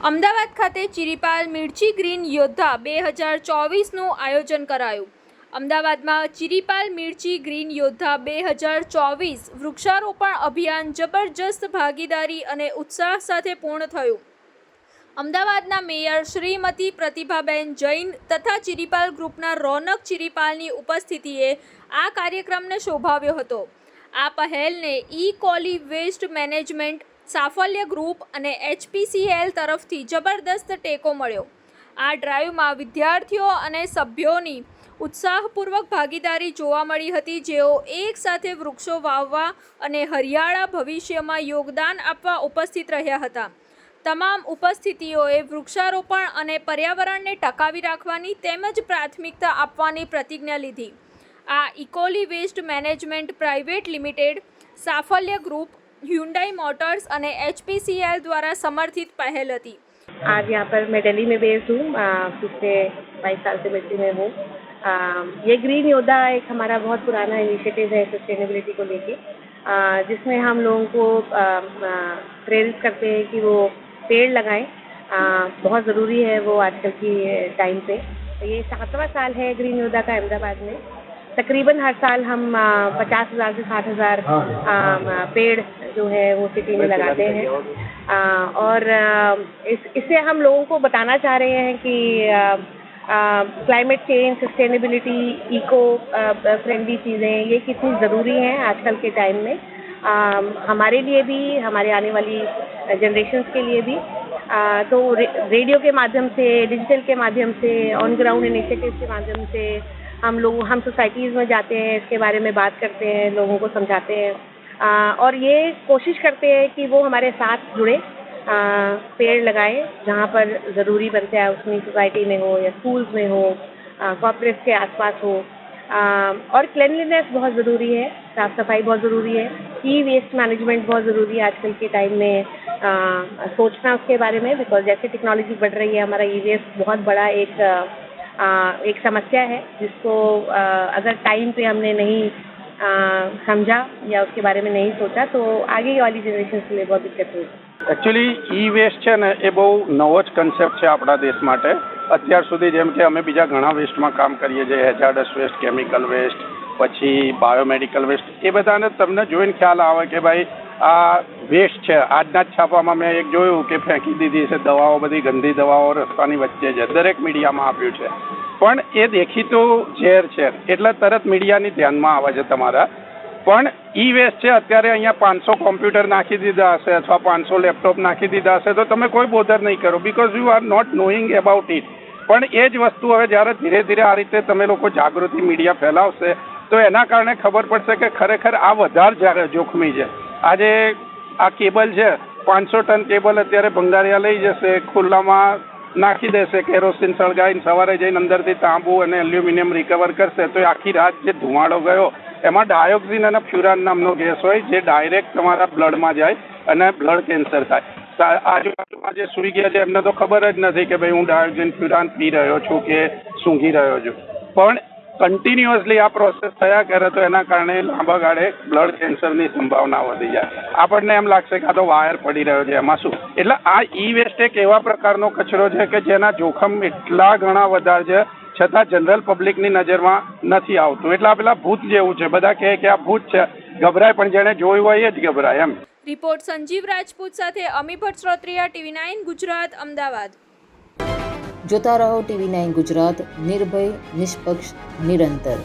અમદાવાદ ખાતે ચિરીપાલ મિર્ચી ગ્રીન યોદ્ધા 2024નું આયોજન કરાયું. અમદાવાદમાં ચિરીપાલ મિર્ચી ગ્રીન યોદ્ધા 2024 વૃક્ષારોપણ અભિયાન જબરજસ્ત ભાગીદારી અને ઉત્સાહ સાથે પૂર્ણ થયું. અમદાવાદના મેયર શ્રીમતી પ્રતિભાબેન જૈન તથા ચિરીપાલ ગ્રુપના રોનક ચિરીપાલની ઉપસ્થિતિએ આ કાર્યક્રમને શોભાવ્યો હતો. આ પહેલને ઇકોલી વેસ્ટ મેનેજમેન્ટ, સાફલ્ય ગ્રુપ અને HPCL તરફથી જબરદસ્ત ટેકો મળ્યો. આ ડ્રાઈવમાં વિદ્યાર્થીઓ અને સભ્યોની ઉત્સાહપૂર્વક ભાગીદારી જોવા મળી હતી, જેઓ એક સાથે વૃક્ષો વાવવા અને હરિયાળા ભવિષ્યમાં યોગદાન આપવા ઉપસ્થિત રહ્યા હતા. તમામ ઉપસ્થિતિઓએ વૃક્ષારોપણ અને પર્યાવરણને ટકાવી રાખવાની તેમજ પ્રાથમિકતા આપવાની પ્રતિજ્ઞા લીધી. આ ઇકોલી waste management private limited, Safalya group, Hyundai motors અને HPCL द्वारा समर्थित पहल थी. आज यहाँ पर मैं दिल्ली में बेस्ड हूँ, पिछले 22 साल से मिलिट्री में हूँ. ये ग्रीन योद्धा एक हमारा बहुत पुराना इनिशिएटिव है सस्टेनेबिलिटी को लेके, जिसमें हम लोगों को प्रेरित करते हैं कि वो पेड़ लगाएं. बहुत ज़रूरी है वो आजकल की टाइम पे. तो ये 7वां साल है ग्रीन योद्धा का अहमदाबाद में. तकरीबन हर साल हम 50,000 से 60,000 पेड़ जो है वो सिटी में लगाते हैं. और इससे हम लोगों को बताना चाह रहे हैं कि climate change, sustainability, eco friendly चीज़ें ये कितनी ज़रूरी हैं आजकल के टाइम में, हमारे लिए भी, हमारे आने वाली जनरेशन्स के लिए भी. तो रेडियो के माध्यम से, डिजिटल के माध्यम से, ऑन ग्राउंड इनिशिएटिव के माध्यम से हम सोसाइटीज़ में जाते हैं, इसके बारे में बात करते हैं, लोगों को समझाते हैं, और ये कोशिश करते हैं कि वो हमारे साथ जुड़े, पेड़ लगाएं जहाँ पर ज़रूरी बनता है, उसमें सोसाइटी में हो या स्कूल्स में हो, कॉर्पोरेट्स के आसपास हो. और क्लिनलीनेस बहुत ज़रूरी है, साफ़ सफाई बहुत ज़रूरी है, ई वेस्ट मैनेजमेंट बहुत ज़रूरी है आजकल के टाइम में. सोचना उसके बारे में, बिकॉज जैसे टेक्नोलॉजी बढ़ रही है, हमारा ई वेस्ट बहुत बड़ा एक समस्या है, जिसको अगर टाइम पे हमने नहीं समझा या उसके बारे में नहीं सोचा तो आगे वाली जनरेशन के लिए बहुत दिक्कत होगी. एक्चुअली ई वेस्ट છે ને એ બહુ નવો જ કન્સેપ્ટ છે આપણા દેશ માટે. અત્યાર સુધી જેમ કે અમે બીજા ઘણા વેસ્ટમાં કામ કરીએ છીએ, હેઝાર્ડસ વેસ્ટ, કેમિકલ વેસ્ટ, પછી બાયોમેડિકલ વેસ્ટ, એ બધાને તમને જોઈને ખ્યાલ આવે કે ભાઈ આ વેસ્ટ છે. આજના જ છાપામાં મેં એક જોયું કે ફેંકી દીધી છે દવાઓ, બધી ગંદી દવાઓ રસ્તાની વચ્ચે છે, દરેક મીડિયામાં આપ્યું છે. પણ એ દેખીતું ઝેર છે એટલે તરત મીડિયાની ધ્યાનમાં આવે છે તમારા. પણ ઈ વેસ્ટ છે, અત્યારે અહીંયા 500 કોમ્પ્યુટર નાખી દીધા હશે અથવા 500 લેપટોપ નાખી દીધા હશે તો તમે કોઈ બોધર નહીં કરો, because you are not knowing about it. પણ એ જ વસ્તુ હવે જ્યારે ધીરે ધીરે આ રીતે તમે લોકો જાગૃતિ મીડિયા ફેલાવશે તો એના કારણે ખબર પડશે કે ખરેખર આ વધારે જોખમી છે. આજે આ કેબલ છે, 500 ટન કેબલ અત્યારે ભંગારિયા લઈ જશે, ખુલ્લામાં નાખી દેશે, કેરોસીન સળગાવીને સવારે જઈને અંદરથી તાંબુ અને એલ્યુમિનિયમ રિકવર કરશે તો આખી રાત જે ધુમાડો ગયો એમાં ડાયોક્સિન અને ફ્યુરાન નામનો ગેસ હોય જે ડાયરેક્ટ તમારા બ્લડમાં જાય અને બ્લડ કેન્સર થાય. આજુબાજુમાં જે સૂઈ ગયા છે એમને તો ખબર જ નથી કે ભાઈ હું ડાયોક્સિન ફ્યુરાન પી રહ્યો છું કે સૂંઘી રહ્યો છું. પણ કન્ટિન્યુઅસલી આ પ્રોસેસ થયા કરે તો એના કારણે લાંબા ગાળે બ્લડ કેન્સરની સંભાવના વધી જાય. આપણને એમ લાગશે કે આ તો વાયર પડી રહ્યો છે, એમાં શું. એટલે આ ઈ વેસ્ટ એક એવા પ્રકારનો કચરો છે કે જેના જોખમ એટલા ઘણા વધારે છે છતાં જનરલ પબ્લિકની નજરમાં નથી આવતું. એટલે આ પેલા ભૂત જેવું છે, બધા કહે કે આ ભૂત છે, ગભરાય, પણ જેણે જોયું હોય એ જ ગભરાય એમ. રિપોર્ટ સંજીવ રાજપૂત સાથે અમી ભટ્ટ શ્રોત્રિયા, TV9 ગુજરાત, અમદાવાદ. જોતા રહો TV9 ગુજરાત, નિર્ભય, નિષ્પક્ષ, નિરંતર.